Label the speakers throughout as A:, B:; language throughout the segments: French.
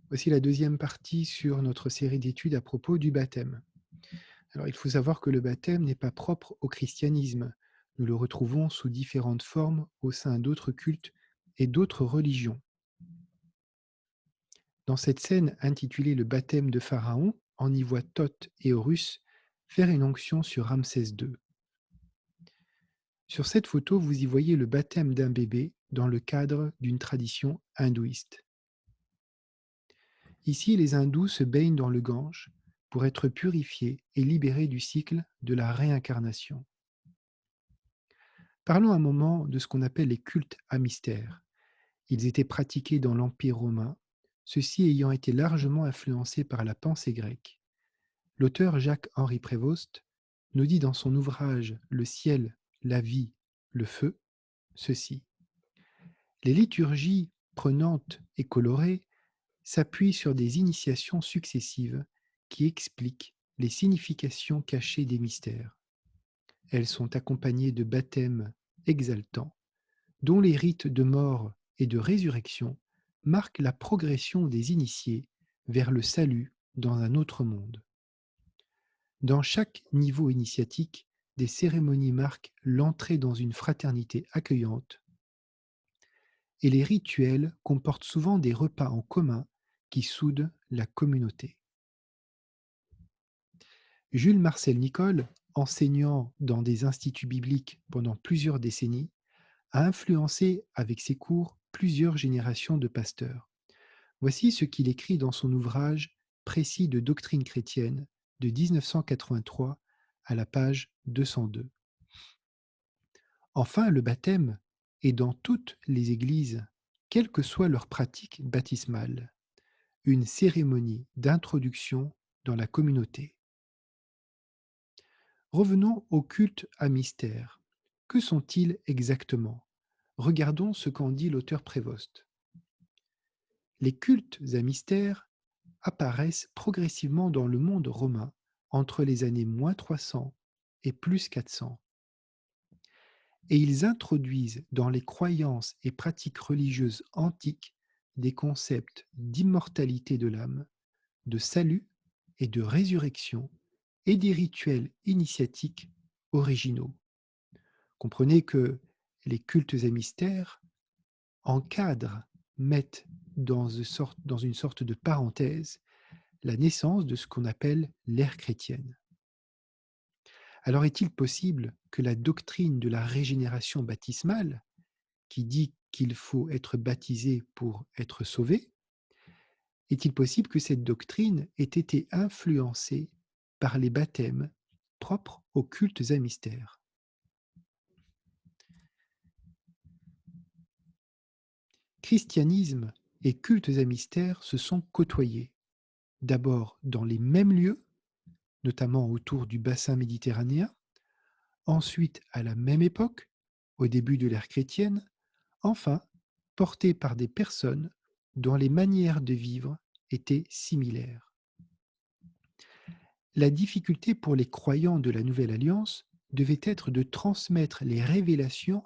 A: Voici la deuxième partie sur notre série d'études à propos du baptême. Alors, il faut savoir que le baptême n'est pas propre au christianisme. Nous le retrouvons sous différentes formes au sein d'autres cultes et d'autres religions. Dans cette scène intitulée Le baptême de Pharaon, on y voit Thoth et Horus faire une onction sur Ramsès II. Sur cette photo, vous y voyez le baptême d'un bébé dans le cadre d'une tradition hindouiste. Ici, les hindous se baignent dans le Gange pour être purifiés et libérés du cycle de la réincarnation. Parlons un moment de ce qu'on appelle les cultes à mystère. Ils étaient pratiqués dans l'Empire romain, ceux-ci ayant été largement influencés par la pensée grecque. L'auteur Jacques-Henri Prévost nous dit dans son ouvrage Le ciel, la vie, le feu, ceci. Les liturgies prenantes et colorées s'appuient sur des initiations successives qui expliquent les significations cachées des mystères. Elles sont accompagnées de baptêmes exaltants, dont les rites de mort et de résurrection marquent la progression des initiés vers le salut dans un autre monde. Dans chaque niveau initiatique, des cérémonies marquent l'entrée dans une fraternité accueillante et les rituels comportent souvent des repas en commun qui soudent la communauté. Jules Marcel Nicolle, enseignant dans des instituts bibliques pendant plusieurs décennies, a influencé avec ses cours plusieurs générations de pasteurs. Voici ce qu'il écrit dans son ouvrage Précis de doctrine chrétienne de 1983 à la page 202. Enfin, le baptême est dans toutes les églises, quelle que soit leur pratique baptismale, une cérémonie d'introduction dans la communauté. Revenons au culte à mystère. Que sont-ils exactement? Regardons ce qu'en dit l'auteur Prévost. Les cultes à mystère apparaissent progressivement dans le monde romain entre les années -300 et +400, et ils introduisent dans les croyances et pratiques religieuses antiques des concepts d'immortalité de l'âme, de salut et de résurrection, et des rituels initiatiques originaux. Comprenez que les cultes à mystère encadrent, mettent dans une sorte de parenthèse la naissance de ce qu'on appelle l'ère chrétienne. Alors est-il possible que la doctrine de la régénération baptismale, qui dit qu'il faut être baptisé pour être sauvé, est-il possible que cette doctrine ait été influencée par les baptêmes propres aux cultes à mystère? Christianisme et cultes à mystère se sont côtoyés, d'abord dans les mêmes lieux, notamment autour du bassin méditerranéen, ensuite à la même époque, au début de l'ère chrétienne, enfin portés par des personnes dont les manières de vivre étaient similaires. La difficulté pour les croyants de la Nouvelle Alliance devait être de transmettre les révélations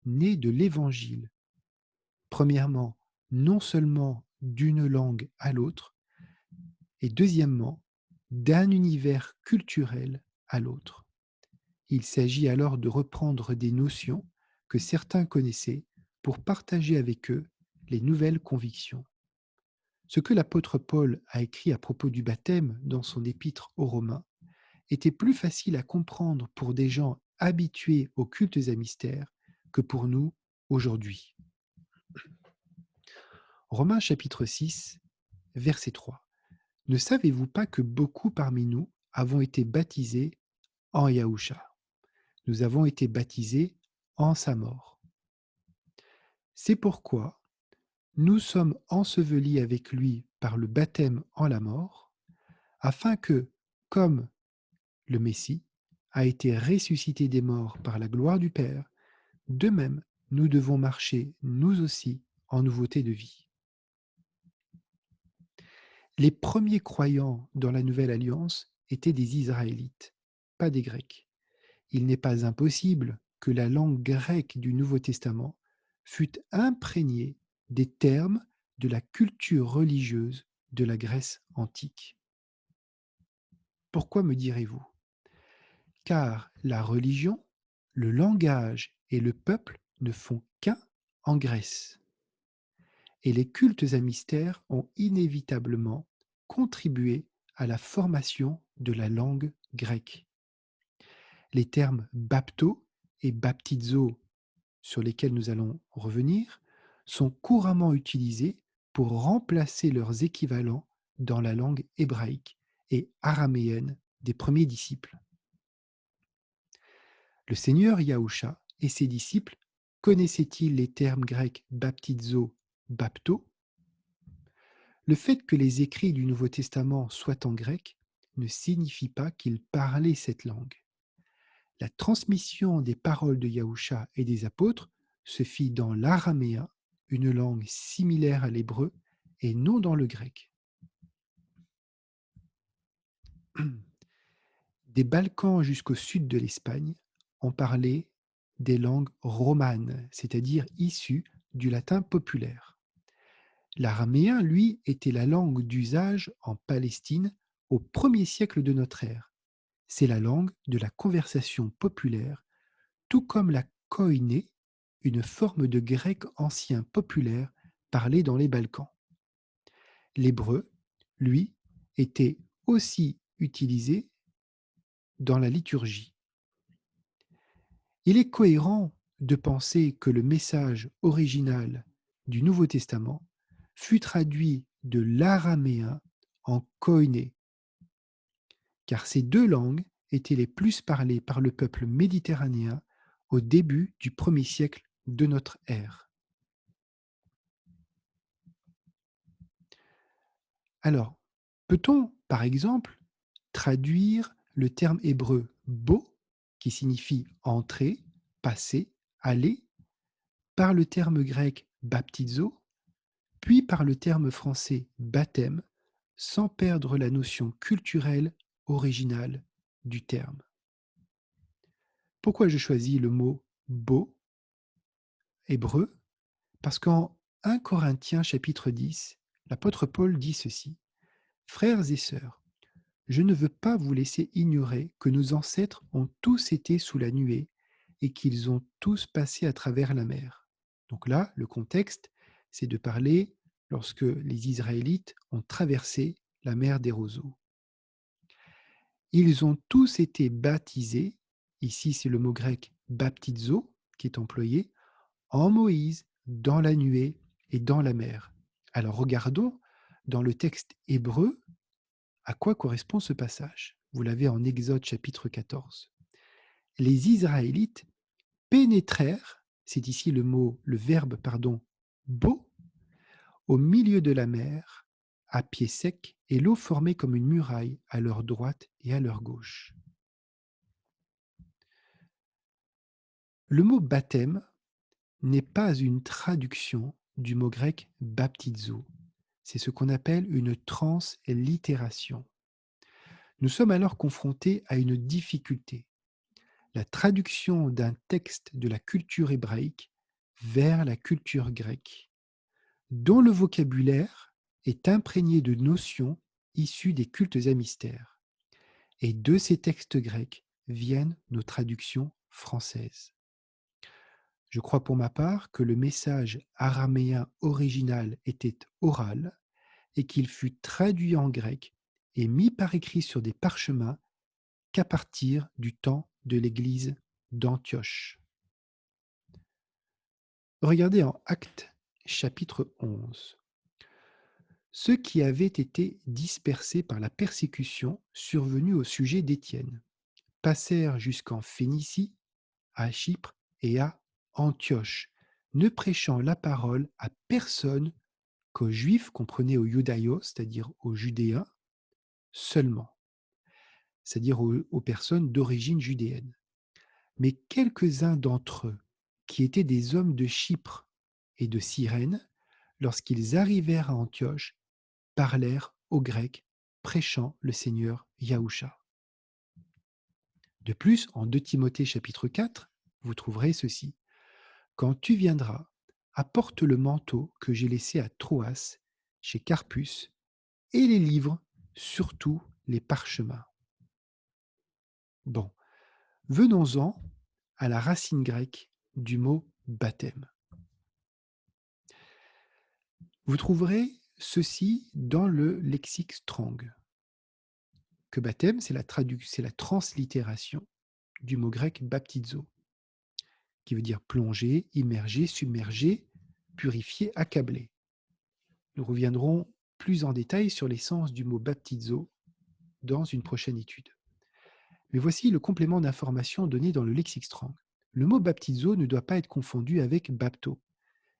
A: nées de l'Évangile. Premièrement, non seulement d'une langue à l'autre, et deuxièmement, d'un univers culturel à l'autre. Il s'agit alors de reprendre des notions que certains connaissaient pour partager avec eux les nouvelles convictions. Ce que l'apôtre Paul a écrit à propos du baptême dans son épître aux Romains était plus facile à comprendre pour des gens habitués aux cultes à mystère que pour nous aujourd'hui. Romains chapitre 6, verset 3. Ne savez-vous pas que beaucoup parmi nous avons été baptisés en Yaousha? Nous avons été baptisés en sa mort. C'est pourquoi nous sommes ensevelis avec lui par le baptême en la mort, afin que, comme le Messie a été ressuscité des morts par la gloire du Père, de même nous devons marcher, nous aussi, en nouveauté de vie. Les premiers croyants dans la Nouvelle Alliance étaient des Israélites, pas des Grecs. Il n'est pas impossible que la langue grecque du Nouveau Testament fût imprégnée des termes de la culture religieuse de la Grèce antique. Pourquoi me direz-vous? Car la religion, le langage et le peuple ne font qu'un en Grèce. Et les cultes à mystère ont inévitablement contribué à la formation de la langue grecque. Les termes bapto et baptizo, sur lesquels nous allons revenir, sont couramment utilisés pour remplacer leurs équivalents dans la langue hébraïque et araméenne des premiers disciples. Le Seigneur Yahusha et ses disciples connaissaient-ils les termes grecs baptizo, bapto? Le fait que les écrits du Nouveau Testament soient en grec ne signifie pas qu'ils parlaient cette langue. La transmission des paroles de Yahusha et des apôtres se fit dans l'araméen, une langue similaire à l'hébreu, et non dans le grec. Des Balkans jusqu'au sud de l'Espagne, on parlait des langues romanes, c'est-à-dire issues du latin populaire. L'araméen, lui, était la langue d'usage en Palestine au 1er siècle de notre ère. C'est la langue de la conversation populaire, tout comme la koiné, une forme de grec ancien populaire parlé dans les Balkans. L'hébreu, lui, était aussi utilisé dans la liturgie. Il est cohérent de penser que le message original du Nouveau Testament fut traduit de l'araméen en koiné, car ces deux langues étaient les plus parlées par le peuple méditerranéen au début du 1er siècle de notre ère. Alors, peut-on, par exemple, traduire le terme hébreu bo, qui signifie entrer, passer, aller, par le terme grec baptizo, puis par le terme français baptême, sans perdre la notion culturelle originale du terme? Pourquoi je choisis le mot bo, hébreu? Parce qu'en 1 Corinthiens chapitre 10, l'apôtre Paul dit ceci: Frères et sœurs, je ne veux pas vous laisser ignorer que nos ancêtres ont tous été sous la nuée et qu'ils ont tous passé à travers la mer. Donc là, le contexte, c'est de parler lorsque les Israélites ont traversé la mer des roseaux. Ils ont tous été baptisés, ici c'est le mot grec baptizo qui est employé, en Moïse, dans la nuée et dans la mer. Alors regardons dans le texte hébreu à quoi correspond ce passage. Vous l'avez en Exode chapitre 14. Les Israélites pénétrèrent, c'est ici le verbe, bo, au milieu de la mer, à pied sec, et l'eau formait comme une muraille à leur droite et à leur gauche. Le mot baptême n'est pas une traduction du mot grec baptizo. C'est ce qu'on appelle une translittération. Nous sommes alors confrontés à une difficulté: la traduction d'un texte de la culture hébraïque vers la culture grecque, dont le vocabulaire est imprégné de notions issues des cultes à mystère. Et de ces textes grecs viennent nos traductions françaises. Je crois pour ma part que le message araméen original était oral et qu'il fut traduit en grec et mis par écrit sur des parchemins qu'à partir du temps de l'église d'Antioche. Regardez en Actes chapitre 11. Ceux qui avaient été dispersés par la persécution survenue au sujet d'Étienne passèrent jusqu'en Phénicie, à Chypre et à Antioche, ne prêchant la parole à personne qu'aux Juifs, comprenez aux Judaïos, c'est-à-dire aux Judéens, seulement, c'est-à-dire aux personnes d'origine judéenne. Mais quelques-uns d'entre eux, qui étaient des hommes de Chypre et de Cyrène, lorsqu'ils arrivèrent à Antioche, parlèrent aux Grecs, prêchant le Seigneur Yahusha. De plus, en 2 Timothée chapitre 4, vous trouverez ceci: Quand tu viendras, apporte le manteau que j'ai laissé à Troas, chez Carpus, et les livres, surtout les parchemins. Bon, venons-en à la racine grecque du mot baptême. Vous trouverez ceci dans le lexique Strong, que baptême, c'est la translittération du mot grec baptizo, qui veut dire plonger, immerger, submerger, purifier, accabler. Nous reviendrons plus en détail sur les sens du mot baptizo dans une prochaine étude. Mais voici le complément d'information donné dans le lexique Strong. Le mot baptizo ne doit pas être confondu avec bapto.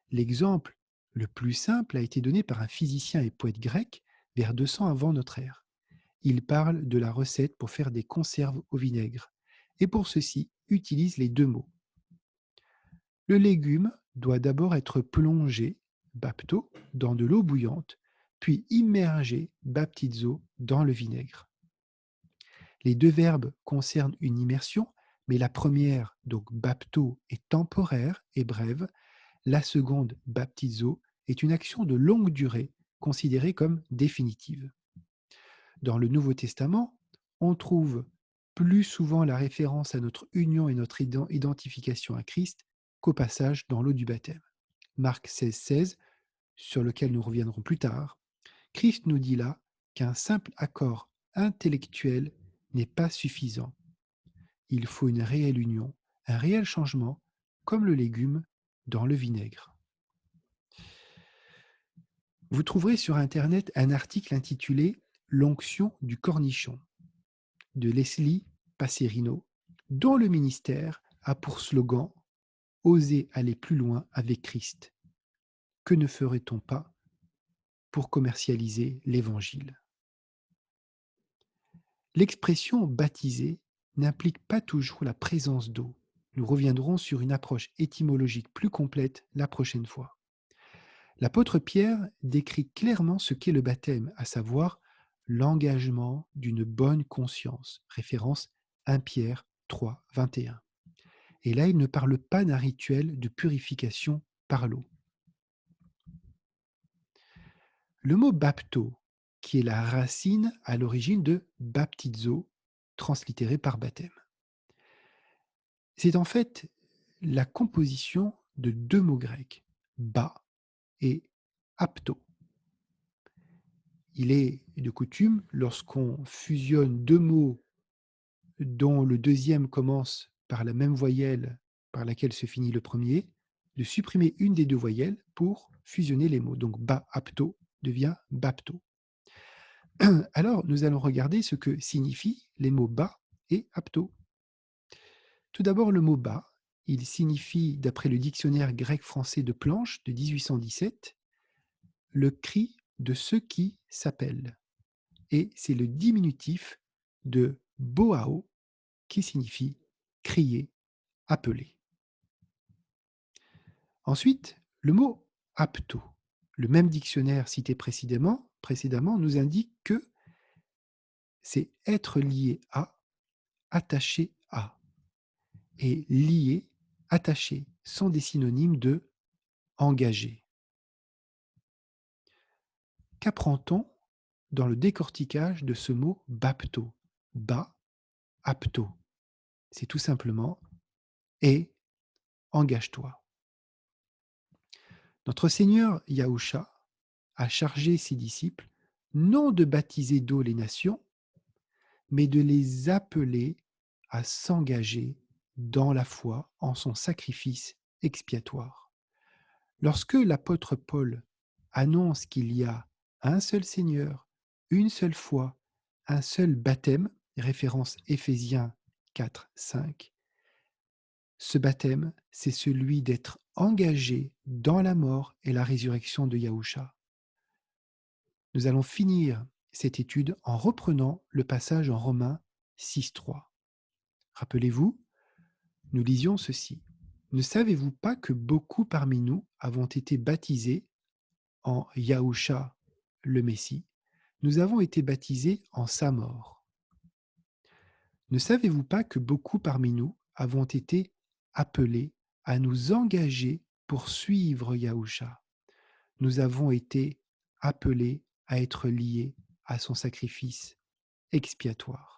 A: L'exemple le plus simple a été donné par un physicien et poète grec vers 200 avant notre ère. Il parle de la recette pour faire des conserves au vinaigre et pour ceci utilise les deux mots. Le légume doit d'abord être plongé, bapto, dans de l'eau bouillante, puis immergé, baptizo, dans le vinaigre. Les deux verbes concernent une immersion, mais la première, donc bapto, est temporaire et brève. La seconde, baptizo, est une action de longue durée, considérée comme définitive. Dans le Nouveau Testament, on trouve plus souvent la référence à notre union et notre identification à Christ qu'au passage dans l'eau du baptême. Marc 16,16, sur lequel nous reviendrons plus tard, Christ nous dit là qu'un simple accord intellectuel n'est pas suffisant. Il faut une réelle union, un réel changement, comme le légume dans le vinaigre. Vous trouverez sur Internet un article intitulé « L'onction du cornichon » de Leslie Passerino, dont le ministère a pour slogan « Oser aller plus loin avec Christ ». Que ne ferait-on pas pour commercialiser l'Évangile? L'expression « baptiser » n'implique pas toujours la présence d'eau. Nous reviendrons sur une approche étymologique plus complète la prochaine fois. L'apôtre Pierre décrit clairement ce qu'est le baptême, à savoir l'engagement d'une bonne conscience, référence 1 Pierre 3, 21. Et là, il ne parle pas d'un rituel de purification par l'eau. Le mot bapto, qui est la racine à l'origine de baptizo, translittéré par baptême. C'est en fait la composition de deux mots grecs, ba et apto. Il est de coutume, lorsqu'on fusionne deux mots dont le deuxième commence par la même voyelle par laquelle se finit le premier, de supprimer une des deux voyelles pour fusionner les mots. Donc ba-apto devient bapto. Alors, nous allons regarder ce que signifient les mots ba et apto. Tout d'abord, le mot ba, il signifie, d'après le dictionnaire grec-français de Planche de 1817, le cri de ceux qui s'appellent. Et c'est le diminutif de boao, qui signifie crier, appeler. Ensuite, le mot apto. Le même dictionnaire cité précédemment nous indique que c'est être lié à, attaché à. Et lié, attaché sont des synonymes de engagé. Qu'apprend-on dans le décortiquage de ce mot bapto? Ba, apto. C'est tout simplement et engage-toi. Notre Seigneur Yahusha a chargé ses disciples non de baptiser d'eau les nations, mais de les appeler à s'engager dans la foi en son sacrifice expiatoire. Lorsque l'apôtre Paul annonce qu'il y a un seul Seigneur, une seule foi, un seul baptême, référence Éphésiens 4, 5, ce baptême, c'est celui d'être engagé dans la mort et la résurrection de Yahusha. Nous allons finir cette étude en reprenant le passage en Romains 6, 3. Rappelez-vous, nous lisions ceci. Ne savez-vous pas que beaucoup parmi nous avons été baptisés en Yahusha, le Messie? Nous avons été baptisés en sa mort. Ne savez-vous pas que beaucoup parmi nous avons été appelés à nous engager pour suivre Yahusha? Nous avons été appelés à être liés à son sacrifice expiatoire.